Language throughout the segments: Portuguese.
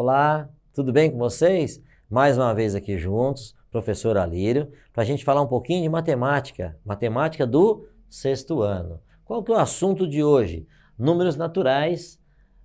Olá, tudo bem com vocês? Mais uma vez aqui juntos, professor Alírio, para a gente falar um pouquinho de matemática, matemática do sexto ano. Qual que é o assunto de hoje? Números naturais,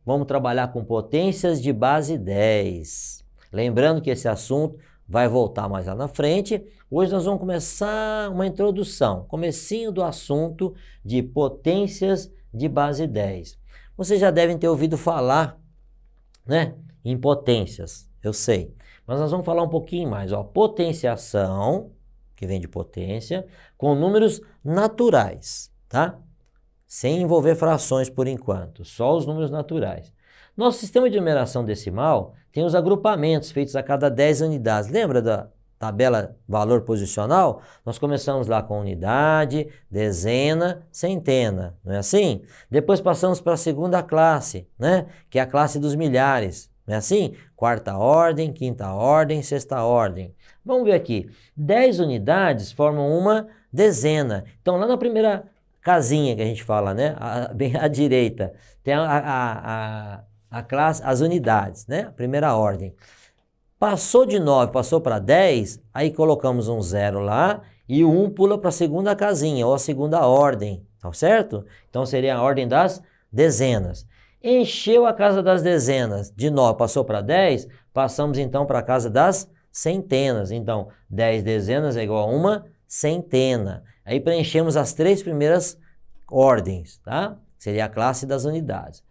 vamos trabalhar com potências de base 10. Lembrando que esse assunto vai voltar mais lá na frente. Hoje nós vamos começar uma introdução, comecinho do assunto de potências de base 10. Vocês já devem ter ouvido falar, né, em potências, eu sei. Mas nós vamos falar um pouquinho mais, ó, potenciação, que vem de potência, com números naturais, tá? Sem envolver frações por enquanto, só os números naturais. Nosso sistema de numeração decimal tem os agrupamentos feitos a cada 10 unidades. Lembra da tabela valor posicional? Nós começamos lá com unidade, dezena, centena, não é assim? Depois passamos para a segunda classe, né? Que é a classe dos milhares, não é assim? Quarta ordem, quinta ordem, sexta ordem. Vamos ver aqui, 10 unidades formam uma dezena. Então lá na primeira casinha que a gente fala, né? Bem à direita, tem a classe, as unidades, né? A primeira ordem. Passou de 9, passou para 10, aí colocamos um 0 lá e o 1 pula para a segunda casinha, ou a segunda ordem, tá certo? Então seria a ordem das dezenas. Encheu a casa das dezenas, de 9 passou para 10, passamos então para a casa das centenas. Então 10 dezenas é igual a uma centena. Aí preenchemos as três primeiras ordens, tá? Seria a classe das unidades.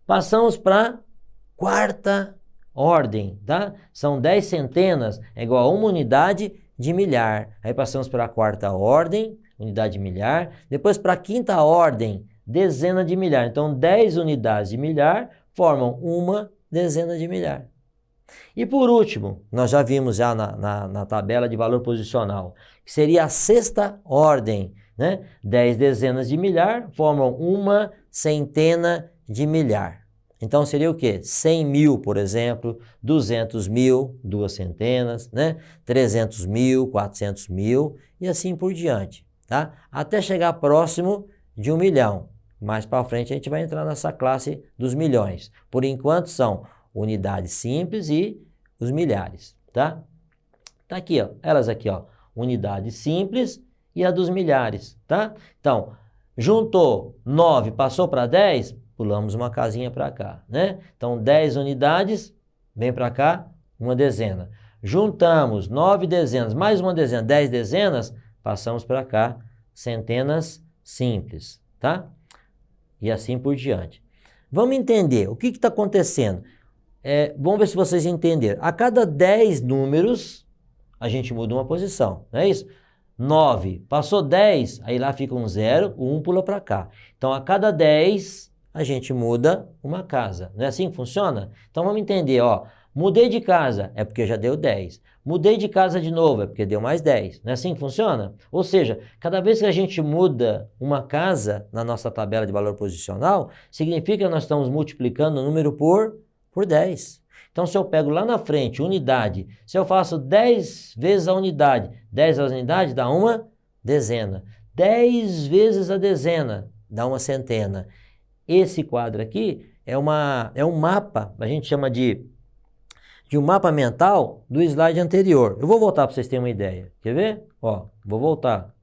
Passamos para a quarta ordem, tá? São 10 centenas, é igual a uma unidade de milhar. Aí passamos para a quarta ordem, unidade de milhar. Depois para a quinta ordem, dezena de milhar. Então 10 unidades de milhar formam uma dezena de milhar. E por último, nós já vimos já na tabela de valor posicional, que seria a sexta ordem, né? 10 dezenas de milhar formam uma centena de milhar. Então seria o quê? 100 mil, por exemplo, 200 mil, duas centenas, né? 300 mil, 400 mil e assim por diante, tá? Até chegar próximo de 1 milhão. Mais para frente a gente vai entrar nessa classe dos milhões. Por enquanto são unidades simples e os milhares, tá? Tá aqui, ó, elas aqui, ó, unidade simples e a dos milhares, tá? Então, juntou 9, passou para 10, pulamos uma casinha para cá, né? Então, 10 unidades, vem para cá, uma dezena. Juntamos 9 dezenas, mais uma dezena, 10 dezenas, passamos para cá, centenas simples, tá? E assim por diante. Vamos entender o que está acontecendo. Vamos ver se vocês entenderam. A cada 10 números, a gente muda uma posição, não é isso? 9, passou 10, aí lá fica um 0, o 1 pula para cá. Então, a cada 10, a gente muda uma casa. Não é assim que funciona? Então, vamos entender, ó. Mudei de casa, é porque já deu 10. Mudei de casa de novo, é porque deu mais 10. Não é assim que funciona? Ou seja, cada vez que a gente muda uma casa na nossa tabela de valor posicional, significa que nós estamos multiplicando o número por 10. Então, se eu pego lá na frente, unidade, se eu faço 10 vezes a unidade, 10 vezes a unidade dá uma dezena. 10 vezes a dezena dá uma centena. Esse quadro aqui é um mapa, a gente chama de um mapa mental do slide anterior. Eu vou voltar para vocês terem uma ideia. Quer ver? Ó, vou voltar.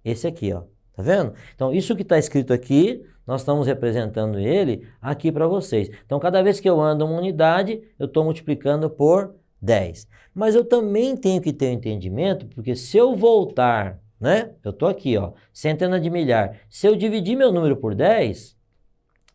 Esse aqui, ó. Tá vendo? Então, isso que está escrito aqui, nós estamos representando ele aqui para vocês. Então, cada vez que eu ando uma unidade, eu estou multiplicando por 10. Mas eu também tenho que ter um entendimento, porque se eu voltar, né? Eu estou aqui, ó, centena de milhar. Se eu dividir meu número por 10,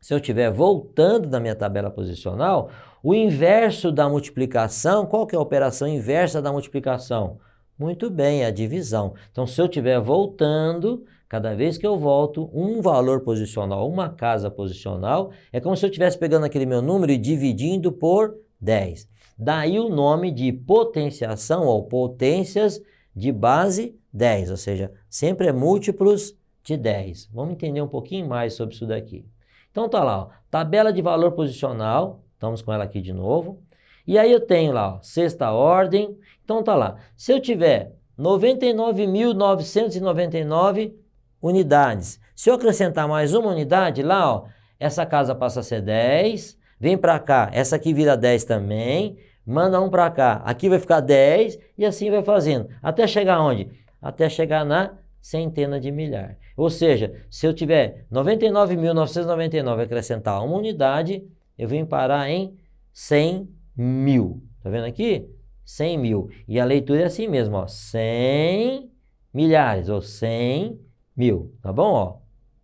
se eu estiver voltando na minha tabela posicional, o inverso da multiplicação, qual que é a operação inversa da multiplicação? Muito bem, a divisão. Então, se eu estiver voltando, cada vez que eu volto, um valor posicional, uma casa posicional, é como se eu estivesse pegando aquele meu número e dividindo por 10. Daí o nome de potenciação ou potências de base 10, ou seja, sempre é múltiplos de 10. Vamos entender um pouquinho mais sobre isso daqui. Então tá lá, ó, tabela de valor posicional, estamos com ela aqui de novo. E aí eu tenho lá, ó, sexta ordem. Então tá lá, se eu tiver 99.999 unidades, se eu acrescentar mais uma unidade lá, ó, essa casa passa a ser 10, vem para cá, essa aqui vira 10 também, manda 1 para cá, aqui vai ficar 10 e assim vai fazendo. Até chegar onde? Até chegar na centena de milhar. Ou seja, se eu tiver 99.999 acrescentar uma unidade, eu venho parar em 100 mil. Tá vendo aqui? 100 mil. E a leitura é assim mesmo, ó. 100 milhares ou 100 mil. Tá bom? Ó,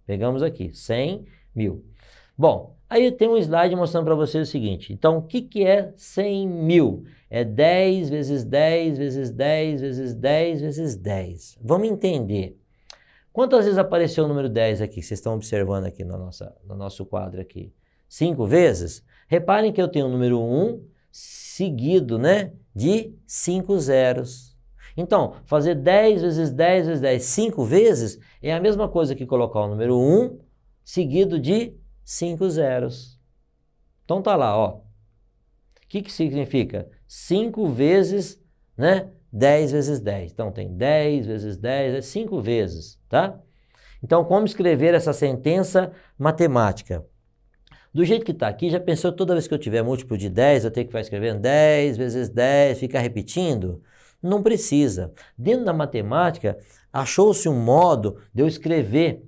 pegamos aqui, 100 mil. Bom, aí tem um slide mostrando para vocês o seguinte. Então, o que é 100 mil? É 10 vezes 10 vezes 10 vezes 10 vezes 10. Vamos entender. Quantas vezes apareceu o número 10 aqui? Vocês estão observando aqui no nosso quadro aqui. 5 vezes? Reparem que eu tenho o número 1 seguido, né, de 5 zeros. Então, fazer 10 vezes 10 vezes 10 5 vezes é a mesma coisa que colocar o número 1 seguido de 5 zeros. Então tá lá, ó. O que significa? 5 vezes, né, 10 vezes 10. Então tem 10 vezes 10 é 5 vezes, tá? Então como escrever essa sentença matemática? Do jeito que está aqui, já pensou toda vez que eu tiver múltiplo de 10, eu tenho que ficar escrevendo 10 vezes 10, ficar repetindo? Não precisa. Dentro da matemática, achou-se um modo de eu escrever,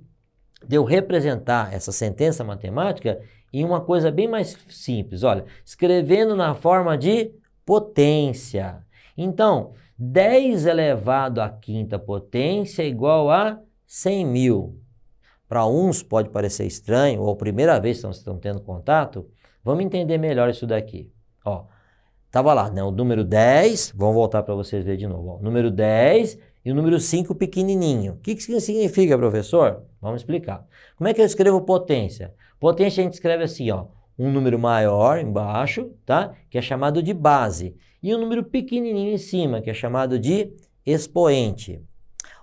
de eu representar essa sentença matemática em uma coisa bem mais simples. Olha, escrevendo na forma de potência. Então, 10 elevado à quinta potência é igual a 100 mil. Para uns pode parecer estranho, ou a primeira vez que estão tendo contato, vamos entender melhor isso daqui. Ó, estava lá, né, o número 10, vamos voltar para vocês verem de novo. Ó, número 10 e o número 5 pequenininho. O que significa, professor? Vamos explicar. Como é que eu escrevo potência? Potência a gente escreve assim, ó, um número maior embaixo, tá? Que é chamado de base, e um número pequenininho em cima, que é chamado de expoente.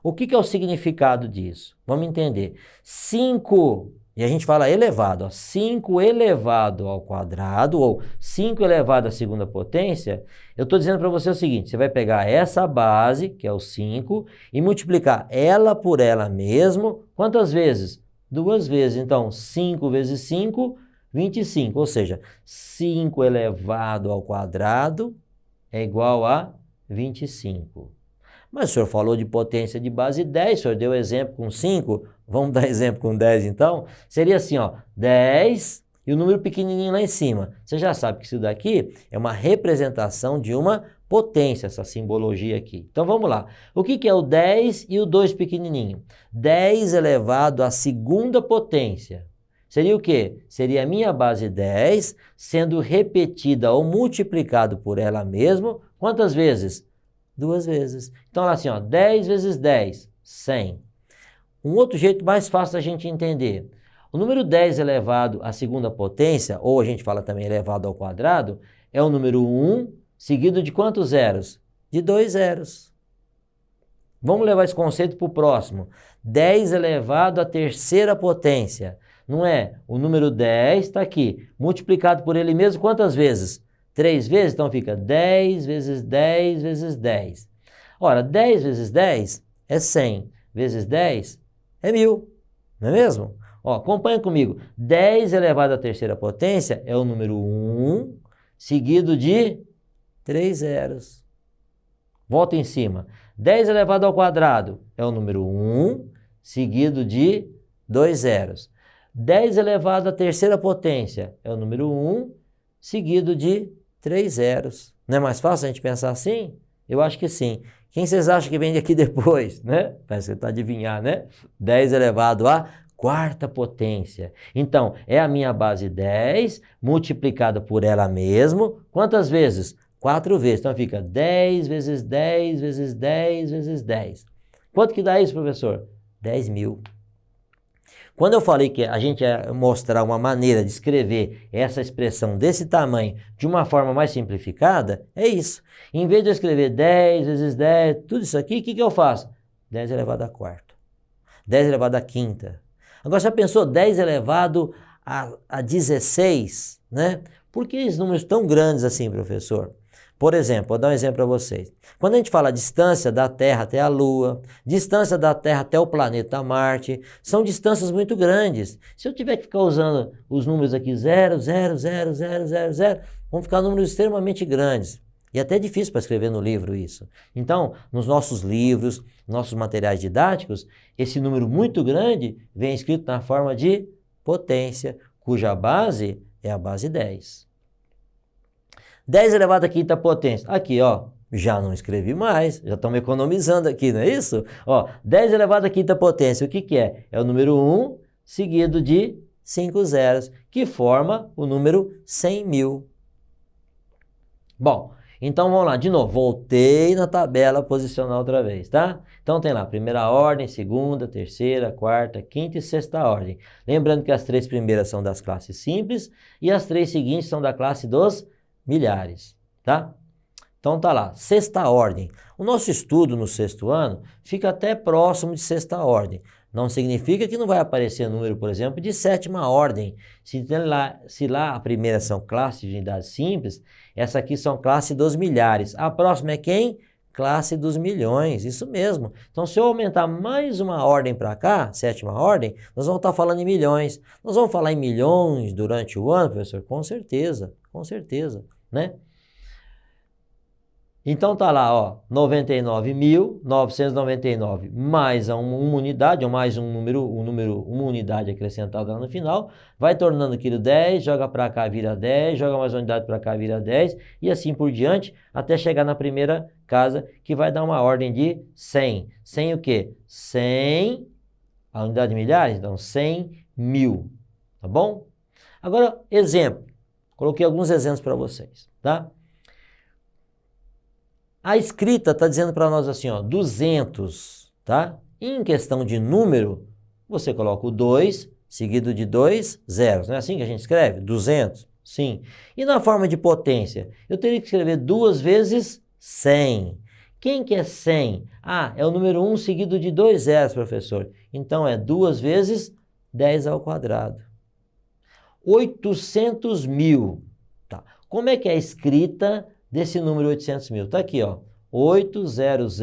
O que é o significado disso? Vamos entender. 5, e a gente fala elevado, ó, 5 elevado ao quadrado, ou 5 elevado à segunda potência, eu estou dizendo para você o seguinte, você vai pegar essa base, que é o 5, e multiplicar ela por ela mesmo, quantas vezes? 2 vezes. Então, 5 vezes 5, 25, ou seja, 5 elevado ao quadrado é igual a 25. Mas o senhor falou de potência de base 10, o senhor deu exemplo com 5, vamos dar exemplo com 10 então? Seria assim, ó, 10 e o número pequenininho lá em cima. Você já sabe que isso daqui é uma representação de uma potência, essa simbologia aqui. Então vamos lá. O que é o 10 e o 2 pequenininho? 10 elevado à segunda potência. Seria o quê? Seria a minha base 10 sendo repetida ou multiplicado por ela mesma. Quantas vezes? 2 vezes. Então, olha assim, ó, 10 vezes 10, 100. Um outro jeito mais fácil da gente entender. O número 10 elevado à segunda potência, ou a gente fala também elevado ao quadrado, é o número 1 seguido de quantos zeros? De 2 zeros. Vamos levar esse conceito para o próximo. 10 elevado à terceira potência. Não é? O número 10 está aqui, multiplicado por ele mesmo quantas vezes? 3 vezes, então fica 10 vezes 10 vezes 10. Ora, 10 vezes 10 é 100, vezes 10 é 1000, não é mesmo? Ó, acompanha comigo. 10 elevado à terceira potência é o número 1, seguido de 3 zeros. Volta em cima. 10 elevado ao quadrado é o número 1, seguido de 2 zeros. 10 elevado à terceira potência é o número 1, seguido de 3 zeros. Não é mais fácil a gente pensar assim? Eu acho que sim. Quem vocês acham que vem aqui depois, né? Parece que está adivinhar, né? 10 elevado à quarta potência. Então, é a minha base 10 multiplicada por ela mesmo. Quantas vezes? 4 vezes. Então fica 10 vezes 10 vezes 10 vezes 10. Quanto que dá isso, professor? 10 mil. Quando eu falei que a gente ia mostrar uma maneira de escrever essa expressão desse tamanho de uma forma mais simplificada, é isso. Em vez de eu escrever 10 vezes 10, tudo isso aqui, o que eu faço? 10 elevado à quarta. 10 elevado à quinta. Agora, já pensou 10 elevado a 16, né? Por que esses números tão grandes assim, professor? Por exemplo, vou dar um exemplo para vocês. Quando a gente fala distância da Terra até a Lua, distância da Terra até o planeta Marte, são distâncias muito grandes. Se eu tiver que ficar usando os números aqui 0, 0, 0, 0, 0, 0, vão ficar números extremamente grandes. E até difícil para escrever no livro isso. Então, nos nossos livros, nossos materiais didáticos, esse número muito grande vem escrito na forma de potência, cuja base é a base 10. 10 elevado à quinta potência. Aqui, ó, já não escrevi mais, já estamos economizando aqui, não é isso? Ó, 10 elevado à quinta potência, o que que é? É o número 1 seguido de 5 zeros, que forma o número 100.000. Bom, então vamos lá, de novo, voltei na tabela posicional outra vez, tá? Então tem lá, primeira ordem, segunda, terceira, quarta, quinta e sexta ordem. Lembrando que as 3 primeiras são das classes simples e as 3 seguintes são da classe dos milhares, tá? Então tá lá, sexta ordem. O nosso estudo no sexto ano fica até próximo de sexta ordem. Não significa que não vai aparecer número, por exemplo, de sétima ordem. Se lá a primeira são classes de unidades simples, essa aqui são classe dos milhares. A próxima é quem? Classe dos milhões, isso mesmo. Então, se eu aumentar mais uma ordem para cá, sétima ordem, nós vamos estar falando em milhões. Nós vamos falar em milhões durante o ano, professor? Com certeza, né? Então tá lá, ó, 99.999 mais uma unidade, ou mais uma unidade acrescentada lá no final, vai tornando aquilo 10, joga para cá, vira 10, joga mais uma unidade para cá, vira 10, e assim por diante, até chegar na primeira casa, que vai dar uma ordem de 100. 100 o quê? 100, a unidade de milhares, então 100.000, tá bom? Agora, exemplo, coloquei alguns exemplos para vocês, tá? A escrita está dizendo para nós assim, ó, 200, tá? Em questão de número, você coloca o 2 seguido de 2 zeros. Não é assim que a gente escreve? 200? Sim. E na forma de potência? Eu teria que escrever 2 vezes 100. Quem que é 100? Ah, é o número 1 seguido de 2 zeros, professor. Então é 2 vezes 10 ao quadrado. 800.000. Tá. Como é que é a escrita desse número 800.000? Está aqui, ó, 800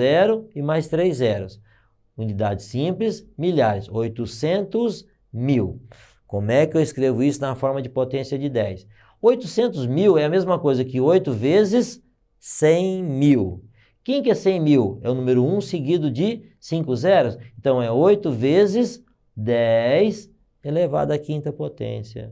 e mais 3 zeros. Unidade simples, milhares, 800.000. Como é que eu escrevo isso na forma de potência de 10? 800.000 é a mesma coisa que 8 vezes 100.000. Quem que é 100.000? É o número 1 seguido de 5 zeros. Então é 8 vezes 10 elevado à quinta potência.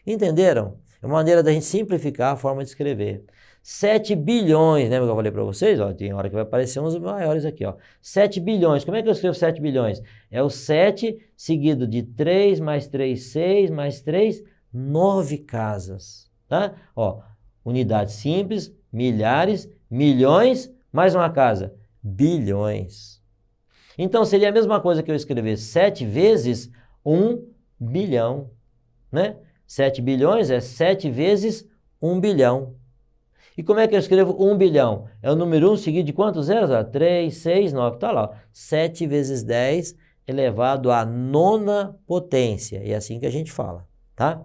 Entenderam? É uma maneira da gente simplificar a forma de escrever. 7 bilhões, lembra que eu falei para vocês? Ó, tem hora que vai aparecer uns maiores aqui, ó. 7 bilhões, como é que eu escrevo 7 bilhões? É o 7 seguido de 3, mais 3, 6, mais 3, 9 casas, tá? Ó, unidade simples, milhares, milhões, mais uma casa, bilhões. Então, seria a mesma coisa que eu escrever 7 vezes 1 bilhão, né? 7 bilhões é 7 vezes 1 bilhão. E como é que eu escrevo 1 bilhão? É o número 1 seguido de quantos zeros? 3, 6, 9, tá lá. 7 vezes 10 elevado à nona potência. E é assim que a gente fala, tá?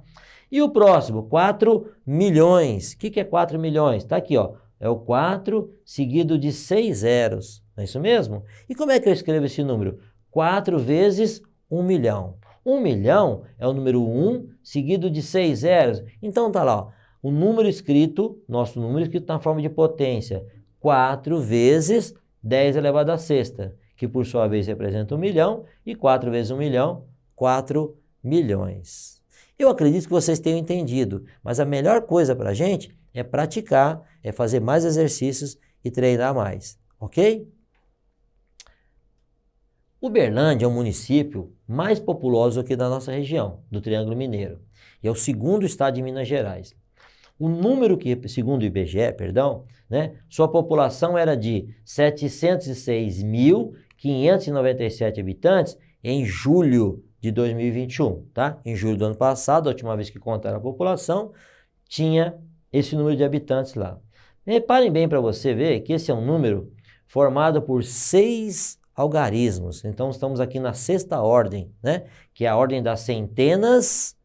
E o próximo, 4 milhões. O que é 4 milhões? Tá aqui, ó. É o 4 seguido de 6 zeros. Não é isso mesmo? E como é que eu escrevo esse número? 4 vezes 1 milhão. 1 milhão é o número 1 seguido de 6 zeros. Então tá lá, ó. O número escrito, nosso número escrito na forma de potência, 4 vezes 10 elevado à sexta, que por sua vez representa 1 milhão, e 4 vezes 1 milhão, 4 milhões. Eu acredito que vocês tenham entendido, mas a melhor coisa para a gente é praticar, é fazer mais exercícios e treinar mais, ok? Uberlândia é o município mais populoso aqui da nossa região, do Triângulo Mineiro, e é o segundo estado de Minas Gerais. O número que, segundo o IBGE, né, sua população era de 706.597 habitantes em julho de 2021, tá? Em julho do ano passado, a última vez que contaram a população, tinha esse número de habitantes lá. Reparem bem para você ver que esse é um número formado por 6 algarismos. Então, estamos aqui na sexta ordem, né? Que é a ordem das centenas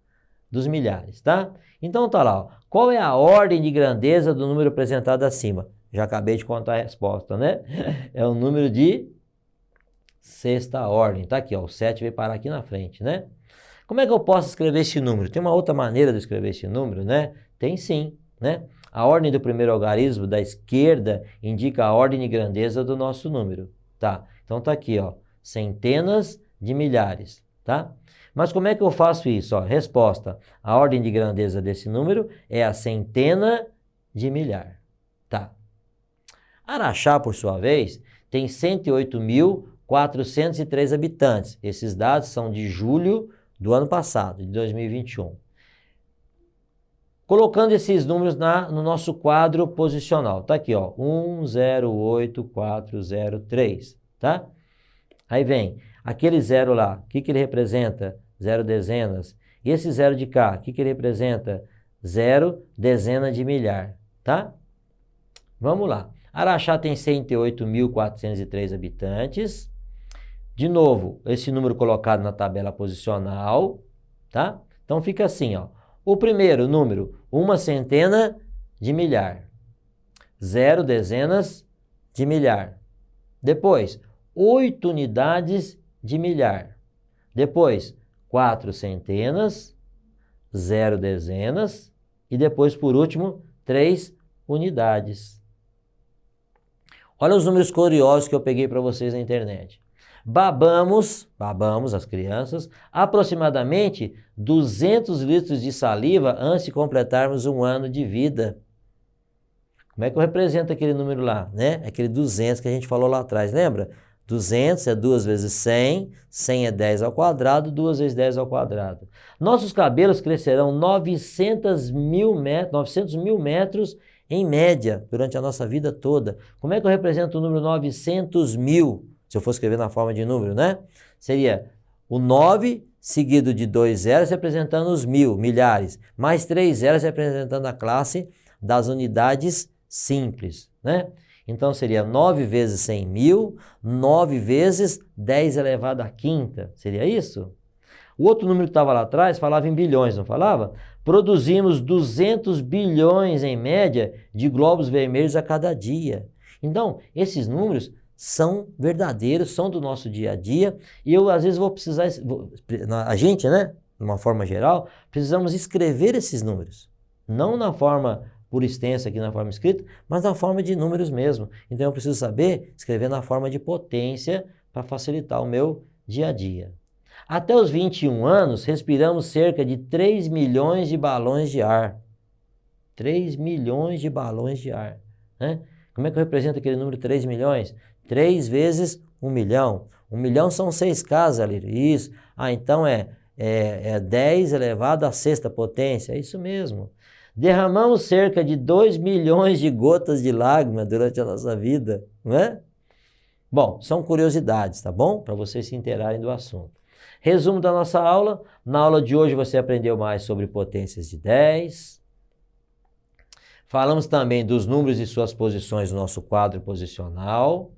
dos milhares, tá? Então tá lá, ó. Qual é a ordem de grandeza do número apresentado acima? Já acabei de contar a resposta, né? É o número de sexta ordem. Tá aqui, ó, o 7 vai parar aqui na frente, né? Como é que eu posso escrever esse número? Tem uma outra maneira de escrever esse número, né? Tem sim, né? A ordem do primeiro algarismo da esquerda indica a ordem de grandeza do nosso número, tá? Então tá aqui, ó, centenas de milhares, tá? Mas como é que eu faço isso? Ó, resposta, a ordem de grandeza desse número é a centena de milhar, tá? Araxá, por sua vez, tem 108.403 habitantes. Esses dados são de julho do ano passado, de 2021. Colocando esses números no nosso quadro posicional. Tá aqui, ó, 108403, tá? Aí vem aquele zero lá, o que ele representa? 0 dezenas. E esse zero de cá, o que ele representa? 0 dezena de milhar, tá? Vamos lá. Araxá tem 108.403 habitantes. De novo, esse número colocado na tabela posicional, tá? Então fica assim, ó. O primeiro número, uma centena de milhar. 0 dezenas de milhar. Depois, 8 unidades de milhar. Depois, 4 centenas, 0 dezenas. E depois, por último, 3 unidades. Olha os números curiosos que eu peguei para vocês na internet. Babamos as crianças, aproximadamente 200 litros de saliva antes de completarmos 1 ano de vida. Como é que eu represento aquele número lá, né? Aquele 200 que a gente falou lá atrás, lembra? 200 é 2 vezes 100, 100 é 10 ao quadrado, 2 vezes 10 ao quadrado. Nossos cabelos crescerão 900 mil metros em média durante a nossa vida toda. Como é que eu represento o número 900 mil? Se eu for escrever na forma de número, né? Seria o 9 seguido de 2 zeros representando os milhares, mais 3 zeros representando a classe das unidades simples, né? Então seria 9 vezes 100 mil, 9 vezes 10 elevado à quinta. Seria isso? O outro número que estava lá atrás falava em bilhões, não falava? Produzimos 200 bilhões em média de glóbulos vermelhos a cada dia. Então, esses números são verdadeiros, são do nosso dia a dia, e eu às vezes vou precisar, a gente, né, de uma forma geral, precisamos escrever esses números, não na forma por extensa aqui na forma escrita, mas na forma de números mesmo. Então eu preciso saber escrever na forma de potência para facilitar o meu dia a dia. Até os 21 anos, respiramos cerca de 3 milhões de balões de ar. 3 milhões de balões de ar, né? Como é que eu represento aquele número 3 milhões? 3 vezes 1 milhão. 1 milhão são 6 casas, Lírio. Isso. Ah, então é 10 elevado à sexta potência. É isso mesmo. Derramamos cerca de 2 milhões de gotas de lágrima durante a nossa vida, não é? Bom, são curiosidades, tá bom? Para vocês se inteirarem do assunto. Resumo da nossa aula. Na aula de hoje você aprendeu mais sobre potências de 10. Falamos também dos números e suas posições no nosso quadro posicional.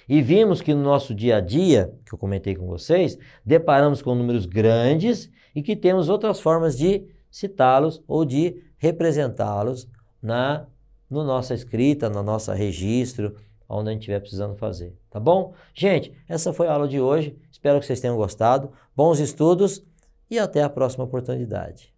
E vimos que no nosso dia a dia, que eu comentei com vocês, deparamos com números grandes e que temos outras formas de citá-los ou de representá-los na nossa escrita, no nosso registro, onde a gente estiver precisando fazer, tá bom? Gente, essa foi a aula de hoje, espero que vocês tenham gostado, bons estudos e até a próxima oportunidade.